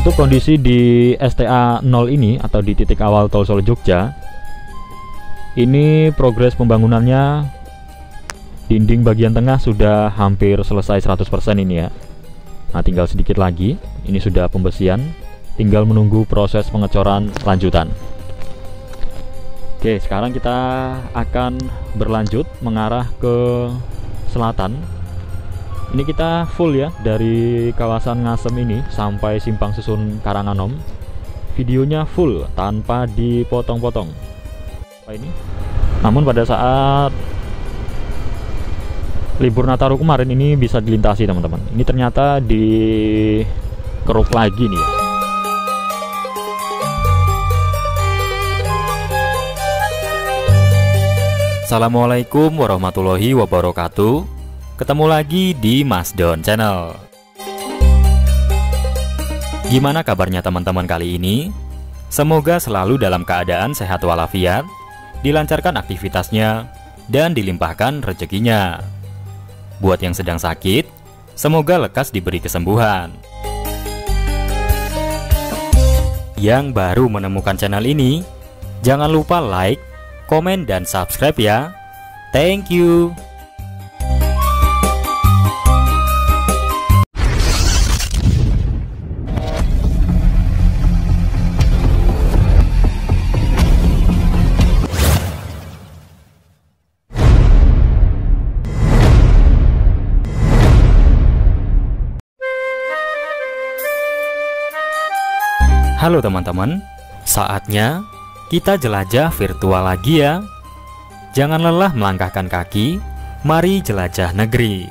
Untuk kondisi di STA 0 ini atau di titik awal tol Solo Jogja, ini progres pembangunannya, dinding bagian tengah sudah hampir selesai 100% ini ya. Nah, tinggal sedikit lagi, ini sudah pembesian, tinggal menunggu proses pengecoran lanjutan. Oke, sekarang kita akan berlanjut mengarah ke selatan. Ini kita full ya, dari kawasan Ngasem ini sampai Simpang Susun Karanganom. Videonya full tanpa dipotong-potong. Ini. Namun pada saat libur Nataru kemarin ini bisa dilintasi teman-teman. Ini ternyata dikeruk lagi nih ya. Assalamualaikum warahmatullahi wabarakatuh. Ketemu lagi di Mas Don Channel. Gimana kabarnya teman-teman kali ini? Semoga selalu dalam keadaan sehat walafiat, dilancarkan aktivitasnya, dan dilimpahkan rezekinya. Buat yang sedang sakit, semoga lekas diberi kesembuhan. Yang baru menemukan channel ini, jangan lupa like, komen, dan subscribe ya. Thank you. Halo teman-teman, saatnya kita jelajah virtual lagi ya. Jangan lelah melangkahkan kaki, mari jelajah negeri.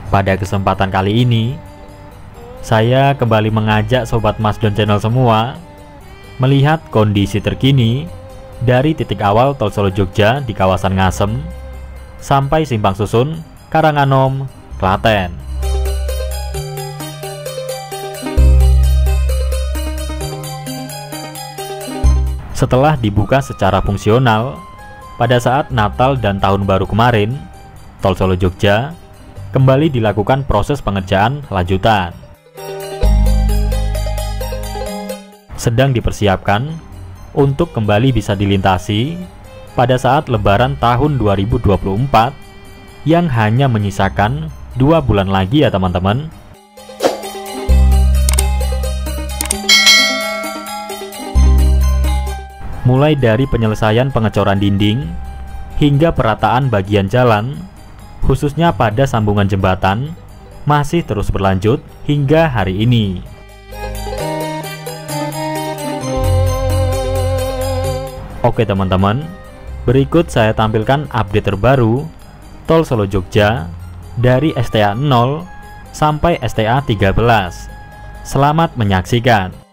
Pada kesempatan kali ini, saya kembali mengajak Sobat Mas Don Channel semua melihat kondisi terkini dari titik awal tol Solo Jogja di kawasan Ngasem sampai Simpang Susun, Karanganom, Klaten. Setelah dibuka secara fungsional pada saat Natal dan Tahun Baru kemarin, tol Solo Jogja kembali dilakukan proses pengerjaan lanjutan. Sedang dipersiapkan untuk kembali bisa dilintasi pada saat Lebaran tahun 2024 yang hanya menyisakan 2 bulan lagi ya teman-teman. Mulai dari penyelesaian pengecoran dinding hingga perataan bagian jalan, khususnya pada sambungan jembatan, masih terus berlanjut hingga hari ini. Oke teman-teman, berikut saya tampilkan update terbaru tol Solo Jogja dari STA 0 sampai STA 13. Selamat menyaksikan.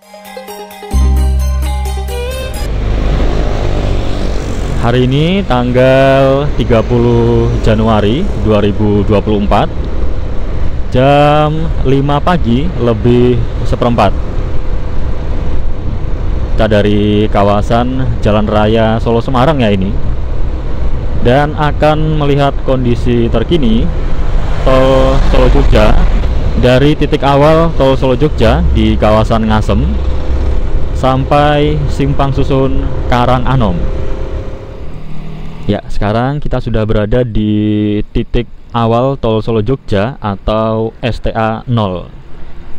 Hari ini tanggal 30 Januari 2024, jam 5 pagi lebih seperempat. Kita dari kawasan Jalan Raya Solo Semarang ya ini, dan akan melihat kondisi terkini tol Solo Jogja dari titik awal tol Solo Jogja di kawasan Ngasem sampai Simpang Susun Karanganom. Ya, sekarang kita sudah berada di titik awal tol Solo Jogja atau STA 0.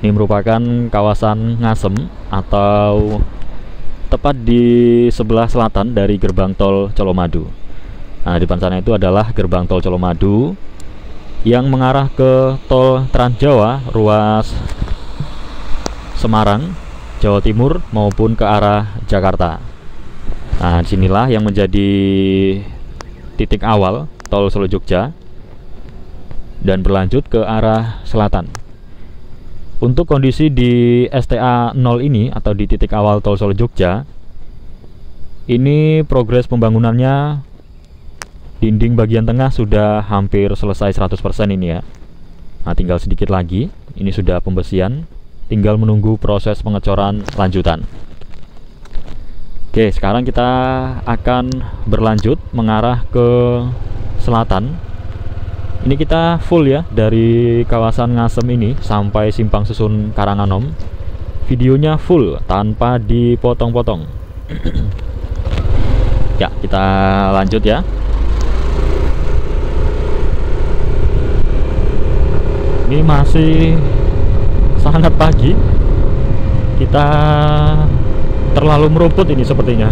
Ini merupakan kawasan Ngasem atau tepat di sebelah selatan dari gerbang tol Colomadu. Nah, di depan sana itu adalah gerbang tol Colomadu yang mengarah ke tol Trans Jawa ruas Semarang, Jawa Timur maupun ke arah Jakarta. Nah, disinilah yang menjadi titik awal tol Solo Jogja dan berlanjut ke arah selatan. Untuk kondisi di STA 0 ini atau di titik awal tol Solo Jogja, ini progres pembangunannya, dinding bagian tengah sudah hampir selesai 100% ini ya. Nah, tinggal sedikit lagi, ini sudah pembesian, tinggal menunggu proses pengecoran lanjutan. Oke, sekarang kita akan berlanjut mengarah ke selatan. Ini kita full ya dari kawasan Ngasem ini sampai Simpang Susun Karanganom. Videonya full tanpa dipotong-potong. Ya, kita lanjut ya. Ini masih sangat pagi. Kita terlalu merumput ini sepertinya.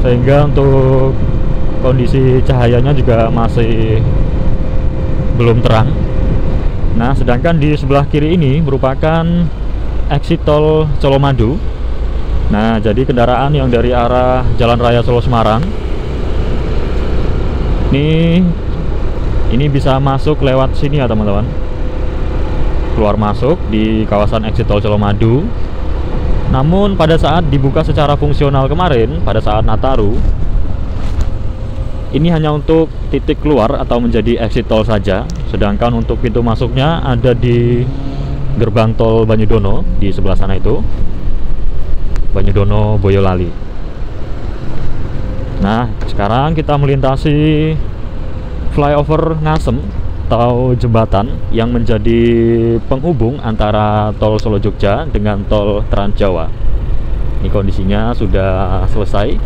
Sehingga untuk kondisi cahayanya juga masih belum terang. Nah, sedangkan di sebelah kiri ini merupakan exit tol Colomadu. Nah, jadi kendaraan yang dari arah Jalan Raya Solo Semarang ini bisa masuk lewat sini ya teman-teman. Keluar masuk di kawasan exit tol Colomadu. Namun pada saat dibuka secara fungsional kemarin, pada saat Nataru, ini hanya untuk titik keluar atau menjadi exit tol saja. Sedangkan untuk pintu masuknya ada di gerbang tol Banyudono di sebelah sana itu, Banyudono Boyolali. Nah, sekarang kita melintasi flyover Ngasem atau jembatan yang menjadi penghubung antara tol Solo Jogja dengan tol Trans Jawa. Ini kondisinya sudah selesai.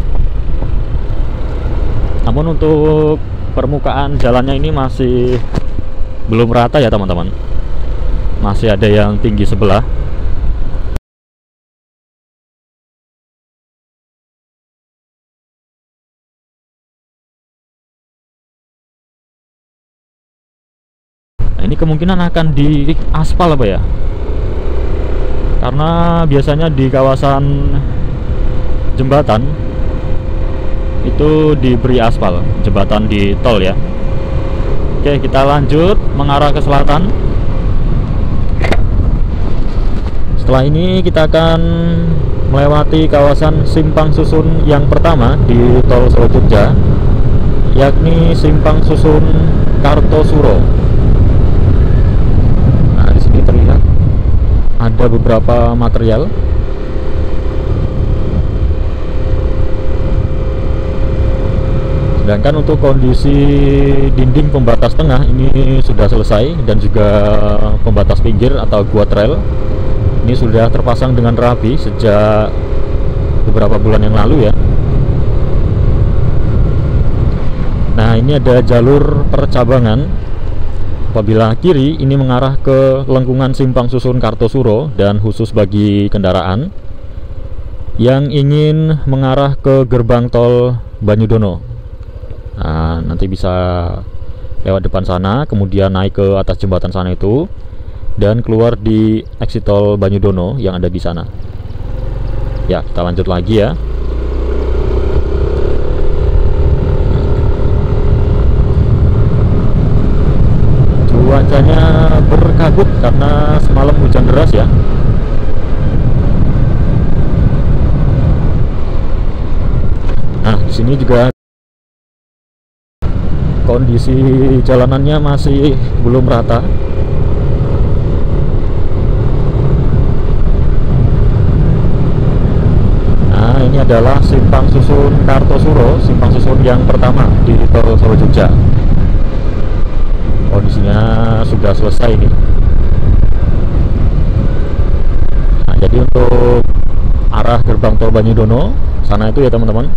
Namun untuk permukaan jalannya ini masih belum rata ya teman-teman. Masih ada yang tinggi sebelah. Nah, ini kemungkinan akan di aspal apa ya? Karena biasanya di kawasan jembatan itu diberi aspal, jembatan di tol ya. Oke, kita lanjut mengarah ke selatan. Setelah ini kita akan melewati kawasan Simpang Susun yang pertama di tol Solo Jogja, yakni Simpang Susun Kartosuro. Nah, di sini terlihat ada beberapa material. Sedangkan untuk kondisi dinding pembatas tengah ini sudah selesai, dan juga pembatas pinggir atau guardrail ini sudah terpasang dengan rapi sejak beberapa bulan yang lalu ya. Nah, ini ada jalur percabangan. Apabila kiri ini mengarah ke lengkungan Simpang Susun Kartosuro dan khusus bagi kendaraan yang ingin mengarah ke gerbang tol Banyudono. Nah, nanti bisa lewat depan sana, kemudian naik ke atas jembatan sana itu, dan keluar di exit tol Banyudono yang ada di sana. Ya, kita lanjut lagi ya. Cuacanya berkabut karena semalam hujan deras ya. Nah, di sini juga kondisi jalanannya masih belum rata. Nah, ini adalah Simpang Susun Kartosuro, Simpang Susun yang pertama di tol Solo Jogja. Kondisinya sudah selesai ini. Nah, jadi untuk arah gerbang tol Banyudono sana itu ya teman-teman.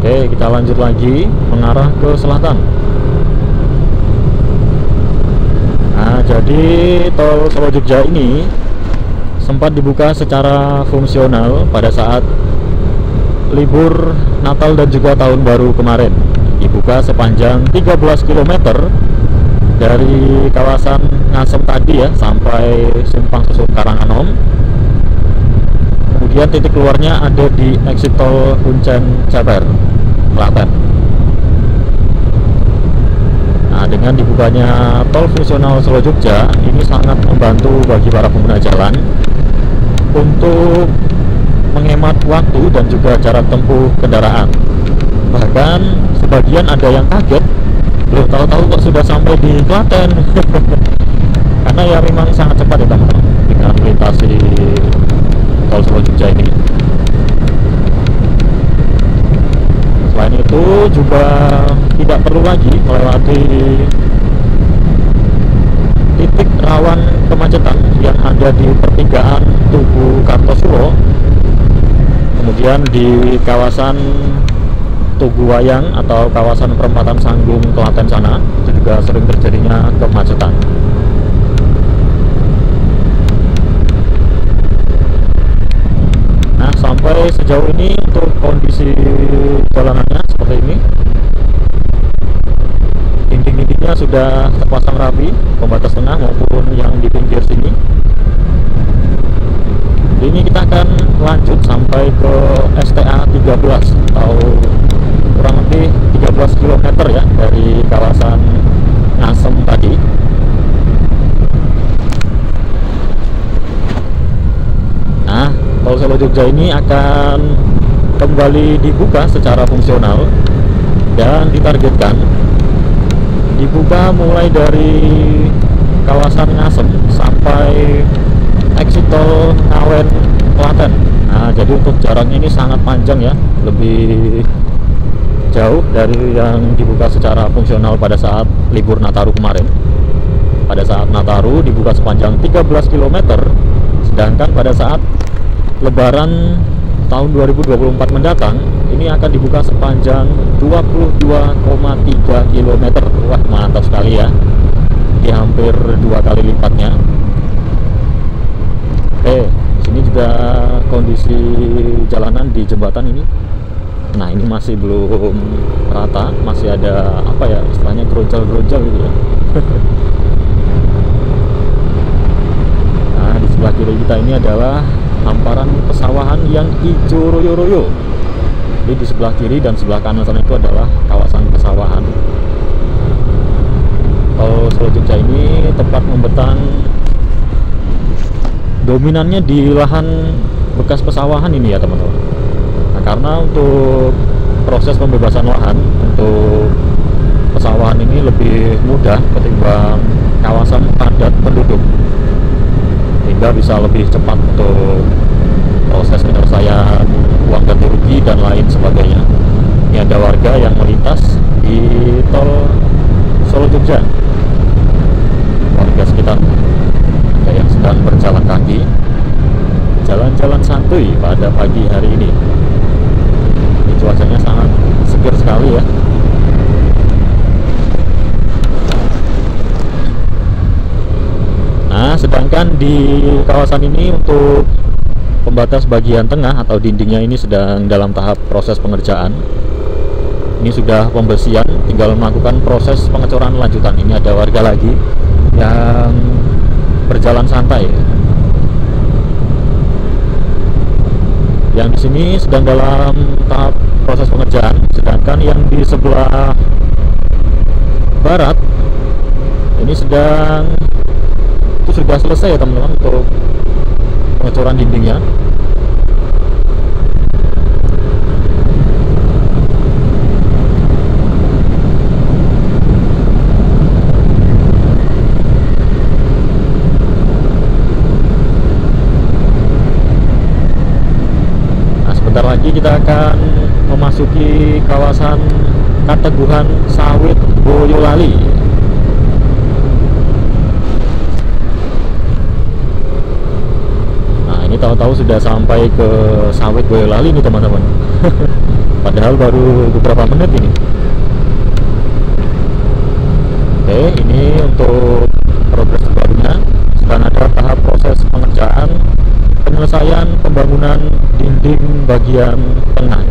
Oke, kita lanjut lagi mengarah ke selatan. Nah, jadi tol Solo Jogja ini sempat dibuka secara fungsional pada saat libur Natal dan juga Tahun Baru kemarin. Dibuka sepanjang 13 km dari kawasan Ngasem tadi ya sampai Simpang Susun Karanganom. Kemudian titik keluarnya ada di exit tol Kuncen Ceper, Klaten. Nah, dengan dibukanya tol fungsional Solo Jogja ini sangat membantu bagi para pengguna jalan untuk menghemat waktu dan juga jarak tempuh kendaraan. Bahkan sebagian ada yang kaget, belum tahu-tahu kok sudah sampai di Klaten. Karena ya memang sangat cepat ya teman-teman, dengan melintasi tol Solo Jogja ini. Selain itu juga tidak perlu lagi melewati titik rawan kemacetan yang ada di pertigaan Tugu Kartosulo, kemudian di kawasan Tugu Wayang atau kawasan perempatan Sanggung Klaten sana, itu juga sering terjadinya kemacetan. Nah, sampai sejauh ini untuk kondisi jalanannya seperti ini. Dinding-dindingnya sudah terpasang rapi, pembatas tengah maupun yang di pinggir sini. Ini kita akan lanjut sampai ke STA 13 atau kurang lebih 13 km ya dari kawasan Ngasem tadi. Nah, tol Solo Jogja ini akan kembali dibuka secara fungsional dan ditargetkan dibuka mulai dari kawasan Ngasem sampai exit tol Ngawen Klaten. Nah, jadi untuk jaraknya ini sangat panjang ya, lebih jauh dari yang dibuka secara fungsional pada saat libur Nataru kemarin. Pada saat Nataru dibuka sepanjang 13 km, sedangkan pada saat Lebaran tahun 2024 mendatang ini akan dibuka sepanjang 22,3 km. Wah, mantap sekali ya, di hampir 2 kali lipatnya. Oke, sini juga kondisi jalanan di jembatan ini. Nah, ini masih belum rata, masih ada apa ya istilahnya, geronjal-geronjal gitu ya. Nah, di sebelah kiri kita ini adalah hamparan pesawahan yang hijau royo-royo. Jadi di sebelah kiri dan sebelah kanan sana itu adalah kawasan pesawahan. Tol Solo Jogja ini tempat membentang dominannya di lahan bekas pesawahan ini ya teman-teman. Nah, karena untuk proses pembebasan lahan untuk pesawahan ini lebih mudah ketimbang kawasan padat penduduk, sehingga bisa lebih cepat untuk proses penyelesaian uang ganti rugi dan lain sebagainya. Ini ada warga yang melintas di tol Solo Jogja, warga sekitar ada yang sedang berjalan kaki, jalan-jalan santuy pada pagi hari ini. Ini cuacanya sangat segar sekali ya. Nah, sedangkan di kawasan ini untuk pembatas bagian tengah atau dindingnya ini sedang dalam tahap proses pengerjaan. Ini sudah pembersihan, tinggal melakukan proses pengecoran lanjutan. Ini ada warga lagi yang berjalan santai. Yang di sini sedang dalam tahap proses pengerjaan, sedangkan yang di sebelah barat ini sedang sudah selesai ya teman-teman untuk pengecoran dindingnya. Nah, sebentar lagi kita akan memasuki kawasan Kateguhan Sawit Boyolali. Tahu-tahu sudah sampai ke Sawit Boyolali nih teman-teman. Padahal baru beberapa menit ini. Oke, ini untuk progres terbarunya. Sedang ada tahap proses pengerjaan penyelesaian pembangunan dinding bagian tengah.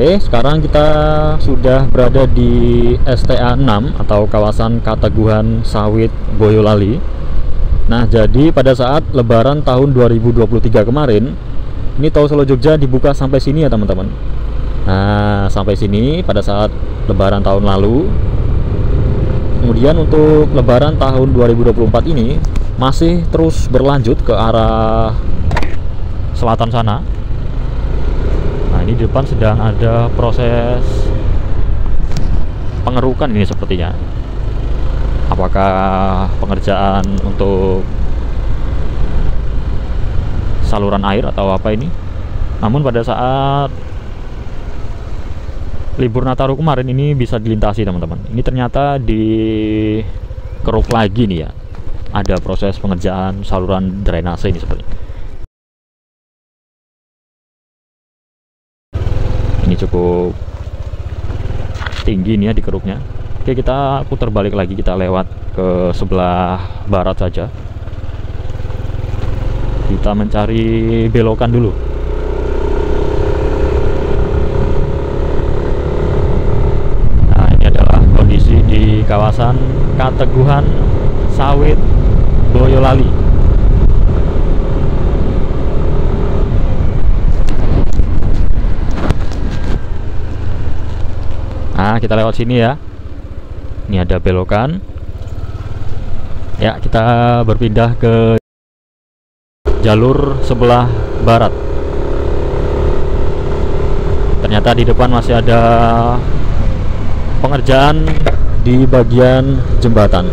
Oke, sekarang kita sudah berada di STA 6 atau kawasan Kateguhan Sawit Boyolali. Nah, jadi pada saat Lebaran tahun 2023 kemarin, ini tol Solo Jogja dibuka sampai sini ya teman-teman. Nah, sampai sini pada saat Lebaran tahun lalu. Kemudian untuk Lebaran tahun 2024 ini masih terus berlanjut ke arah selatan sana. Nah, ini di depan sedang ada proses pengerukan ini sepertinya. Apakah pengerjaan untuk saluran air atau apa ini? Namun pada saat libur Nataru kemarin ini bisa dilintasi teman-teman. Ini ternyata dikeruk lagi nih ya. Ada proses pengerjaan saluran drainase ini seperti. Ini cukup tinggi nih ya dikeruknya. Oke, kita putar balik lagi, kita lewat ke sebelah barat saja. Kita mencari belokan dulu. Nah, ini adalah kondisi di kawasan Kateguhan Sawit Boyolali. Nah, kita lewat sini ya. Ini ada belokan. Ya, kita berpindah ke jalur sebelah barat. Ternyata di depan masih ada pengerjaan di bagian jembatan.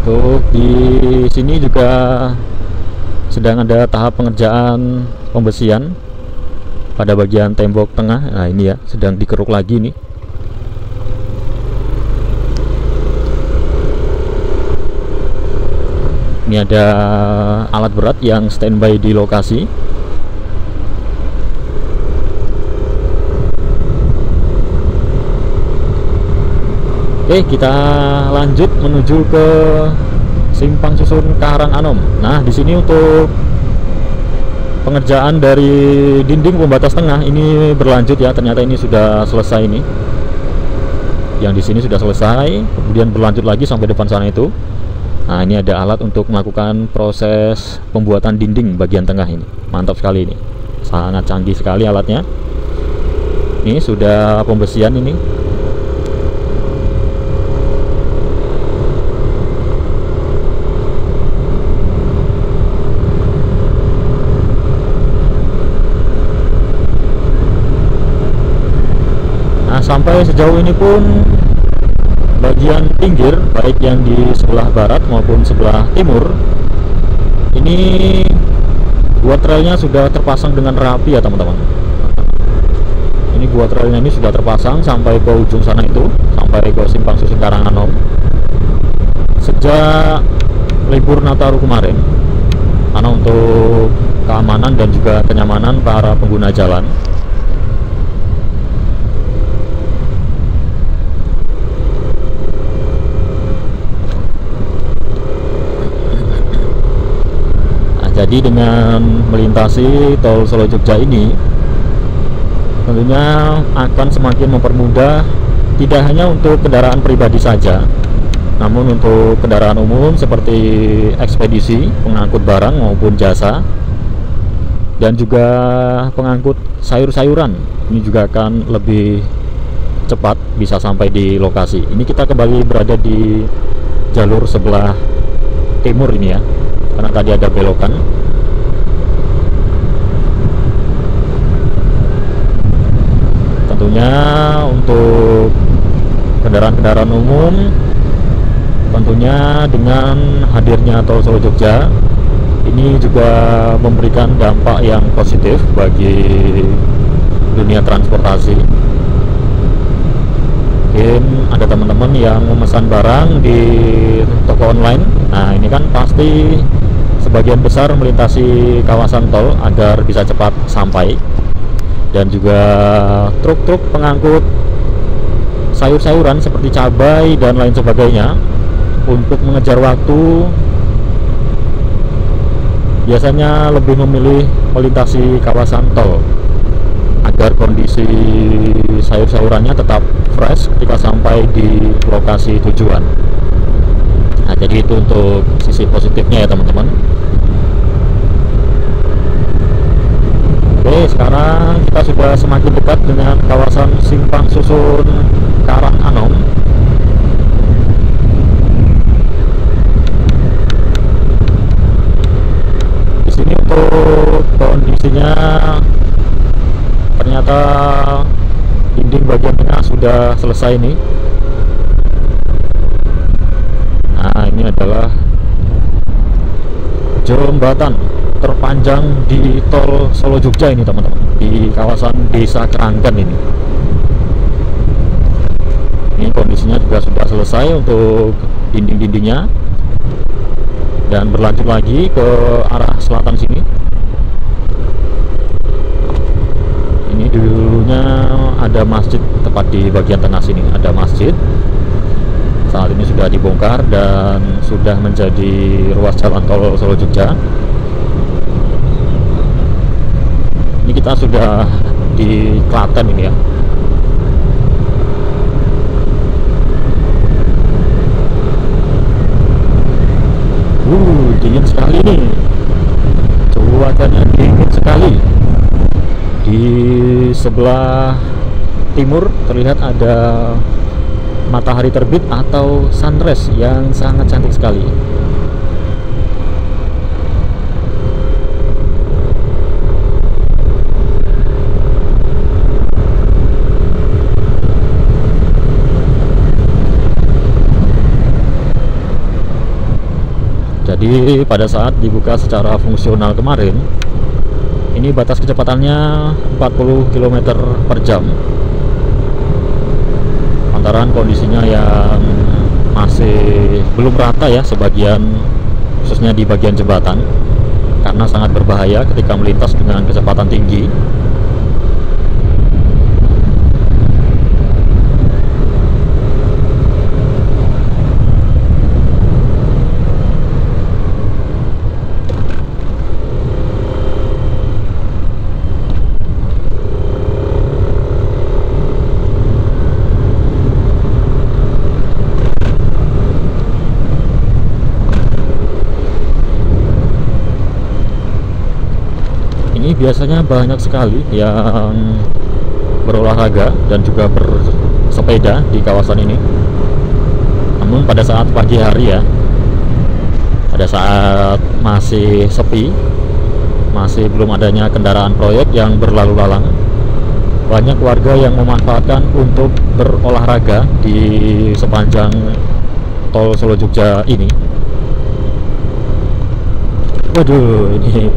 Untuk di sini juga sedang ada tahap pengerjaan pembesian pada bagian tembok tengah. Nah, ini ya, sedang dikeruk lagi nih. Ini ada alat berat yang standby di lokasi. Oke, kita lanjut menuju ke Simpang Susun Karanganom. Nah, di sini untuk pengerjaan dari dinding pembatas tengah ini berlanjut ya. Ternyata ini sudah selesai ini. Yang di sini sudah selesai, kemudian berlanjut lagi sampai depan sana itu. Nah, ini ada alat untuk melakukan proses pembuatan dinding bagian tengah ini. Mantap sekali ini. Sangat canggih sekali alatnya. Ini sudah pembesian ini. Sampai sejauh ini pun bagian pinggir, baik yang di sebelah barat maupun sebelah timur, ini buat relnya sudah terpasang dengan rapi ya teman-teman. Ini buat relnya ini sudah terpasang sampai ke ujung sana itu, sampai ke Simpang Susun Karanganom. Sejak libur Nataru kemarin, karena untuk keamanan dan juga kenyamanan para pengguna jalan. Jadi dengan melintasi tol Solo Jogja ini tentunya akan semakin mempermudah, tidak hanya untuk kendaraan pribadi saja, namun untuk kendaraan umum seperti ekspedisi, pengangkut barang maupun jasa, dan juga pengangkut sayur-sayuran. Ini juga akan lebih cepat bisa sampai di lokasi. Ini kita kembali berada di jalur sebelah timur ini ya, karena tadi ada belokan. Tentunya untuk kendaraan-kendaraan umum, tentunya dengan hadirnya tol Solo Jogja ini juga memberikan dampak yang positif bagi dunia transportasi. Mungkin ada teman-teman yang memesan barang di toko online. Nah, ini kan pasti sebagian besar melintasi kawasan tol agar bisa cepat sampai. Dan juga truk-truk pengangkut sayur-sayuran seperti cabai dan lain sebagainya, untuk mengejar waktu biasanya lebih memilih melintasi kawasan tol agar kondisi sayur-sayurannya tetap fresh ketika sampai di lokasi tujuan. Nah, jadi itu untuk sisi positifnya ya teman-teman. Oke, sekarang kita sudah semakin dekat dengan kawasan Simpang Susun Karanganom. Di sini untuk kondisinya ternyata dinding bagian tengah sudah selesai nih. Nah, ini adalah jembatan terpanjang di tol Solo Jogja ini teman-teman, di kawasan Desa Keranggan ini. Ini kondisinya juga sudah selesai untuk dinding-dindingnya, dan berlanjut lagi ke arah selatan sini. Ini dulunya ada masjid, tepat di bagian tengah sini ada masjid. Saat ini sudah dibongkar dan sudah menjadi ruas jalan tol Solo Jogja. Ini kita sudah di Klaten ini ya. Dingin sekali nih, cuacanya dingin sekali. Di sebelah timur terlihat ada matahari terbit atau sunrise yang sangat cantik sekali. Jadi pada saat dibuka secara fungsional kemarin, ini batas kecepatannya 40 km per jam. Lantaran kondisinya yang masih belum rata ya sebagian, khususnya di bagian jembatan, karena sangat berbahaya ketika melintas dengan kecepatan tinggi. Biasanya banyak sekali yang berolahraga dan juga bersepeda di kawasan ini. Namun pada saat pagi hari ya, pada saat masih sepi, masih belum adanya kendaraan proyek yang berlalu lalang, banyak warga yang memanfaatkan untuk berolahraga di sepanjang tol Solo Jogja ini. Waduh, ini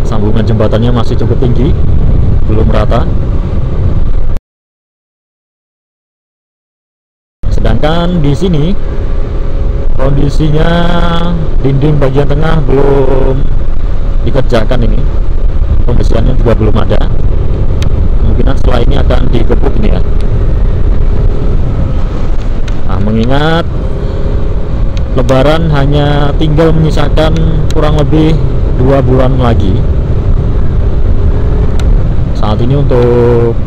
sambungan jembatannya masih cukup tinggi, belum rata. Sedangkan di sini kondisinya dinding bagian tengah belum dikerjakan, ini pembersihannya juga belum ada. Kemungkinan setelah ini akan digebuk ini ya. Nah, mengingat Lebaran hanya tinggal menyisakan kurang lebih 2 bulan lagi. Saat ini untuk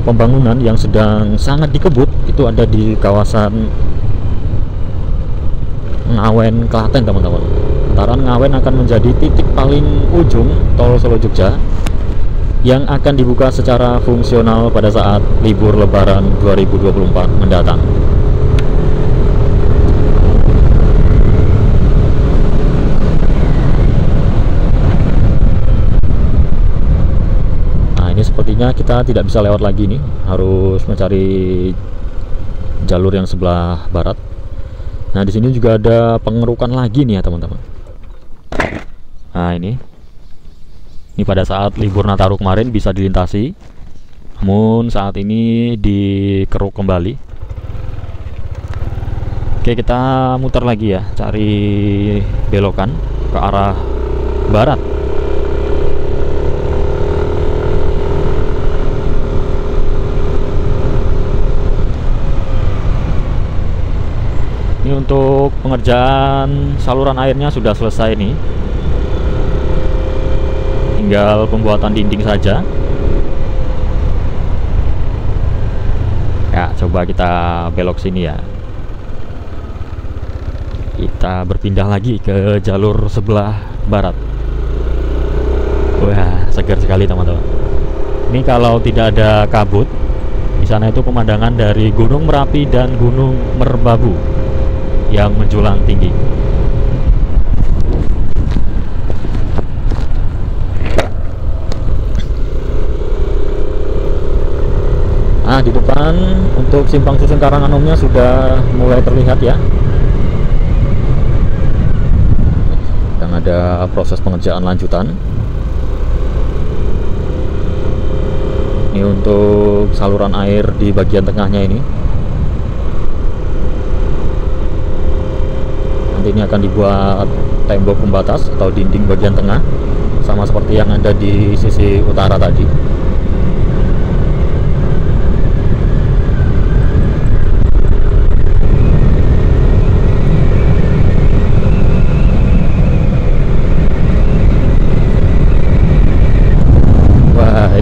pembangunan yang sedang sangat dikebut itu ada di kawasan Ngawen, Klaten teman-teman. Lantaran Ngawen akan menjadi titik paling ujung tol Solo Jogja yang akan dibuka secara fungsional pada saat libur Lebaran 2024 mendatang. Sepertinya kita tidak bisa lewat lagi nih, harus mencari jalur yang sebelah barat. Nah, di sini juga ada pengerukan lagi nih ya teman-teman. Nah, ini pada saat libur Nataru kemarin bisa dilintasi, namun saat ini dikeruk kembali. Oke, kita muter lagi ya, cari belokan ke arah barat. Ini untuk pengerjaan saluran airnya sudah selesai nih. tinggal pembuatan dinding saja. Ya, coba kita belok sini ya. Kita berpindah lagi ke jalur sebelah barat. Wah, segar sekali teman-teman. Ini kalau tidak ada kabut, di sana itu pemandangan dari Gunung Merapi dan Gunung Merbabu yang menjulang tinggi. Nah, di depan untuk simpang susun Karanganomnya sudah mulai terlihat ya. Dan ada proses pengerjaan lanjutan. Ini untuk saluran air di bagian tengahnya ini. Nanti ini akan dibuat tembok pembatas atau dinding bagian tengah, sama seperti yang ada di sisi utara tadi.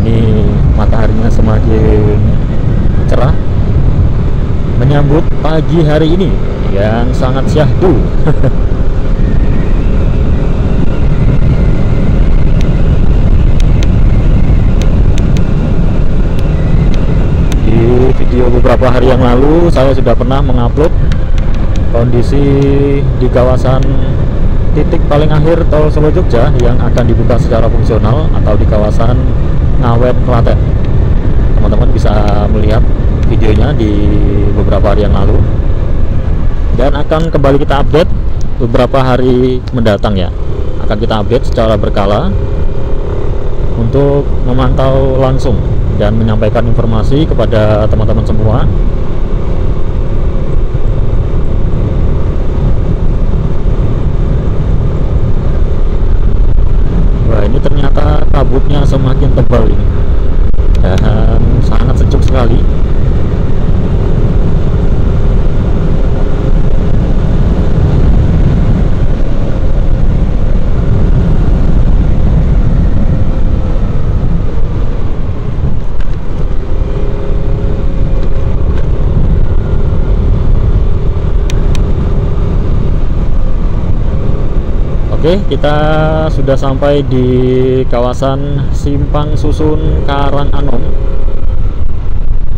Ini mataharinya semakin cerah menyambut pagi hari ini yang sangat syahdu. Di video beberapa hari yang lalu saya sudah pernah mengupload kondisi di kawasan titik paling akhir tol Solo Jogja yang akan dibuka secara fungsional, atau di kawasan Ngawen Klaten. Teman-teman bisa melihat videonya di beberapa hari yang lalu, dan akan kembali kita update beberapa hari mendatang ya. Akan kita update secara berkala untuk memantau langsung dan menyampaikan informasi kepada teman-teman semua. Ini ternyata kabutnya semakin tebal ini, dan sangat sejuk sekali. Oke, kita sudah sampai di kawasan Simpang Susun Karanganom.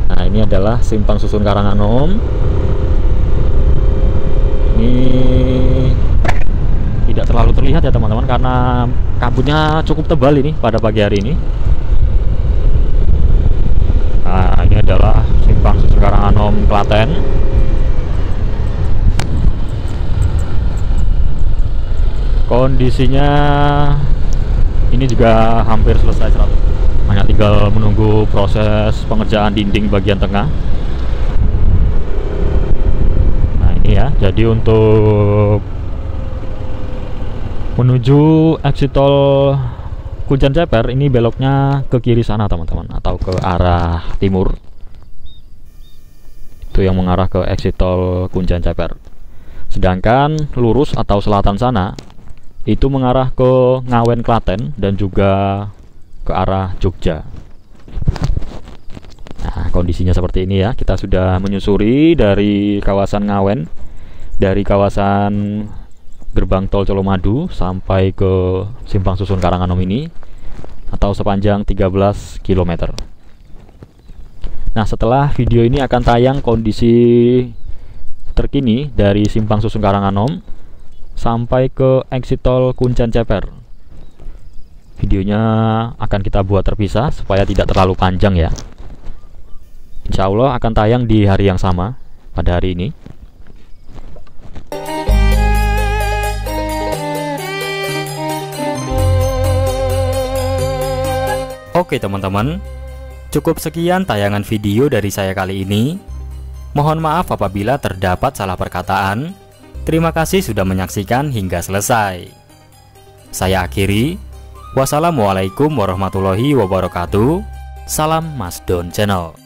Nah, ini adalah Simpang Susun Karanganom. Ini tidak terlalu terlihat ya teman-teman, karena kabutnya cukup tebal ini pada pagi hari ini. Nah, ini adalah Simpang Susun Karanganom, Klaten. Kondisinya ini juga hampir selesai 100%. Hanya tinggal menunggu proses pengerjaan dinding bagian tengah. Nah, ini ya. Jadi untuk menuju exit tol Kuncen Ceper ini beloknya ke kiri sana teman-teman, atau ke arah timur. Itu yang mengarah ke exit tol Kuncen Ceper. Sedangkan lurus atau selatan sana itu mengarah ke Ngawen Klaten dan juga ke arah Jogja. Nah, kondisinya seperti ini ya. Kita sudah menyusuri dari kawasan Ngawen, dari kawasan gerbang tol Colomadu sampai ke Simpang Susun Karanganom ini, atau sepanjang 13 km. Nah, setelah video ini akan tayang kondisi terkini dari Simpang Susun Karanganom sampai ke exit tol Kuncen Ceper. Videonya akan kita buat terpisah supaya tidak terlalu panjang ya. Insya Allah akan tayang di hari yang sama pada hari ini. Oke teman-teman, cukup sekian tayangan video dari saya kali ini. Mohon maaf apabila terdapat salah perkataan. Terima kasih sudah menyaksikan hingga selesai. Saya akhiri. Wassalamualaikum warahmatullahi wabarakatuh. Salam Mas Don Channel.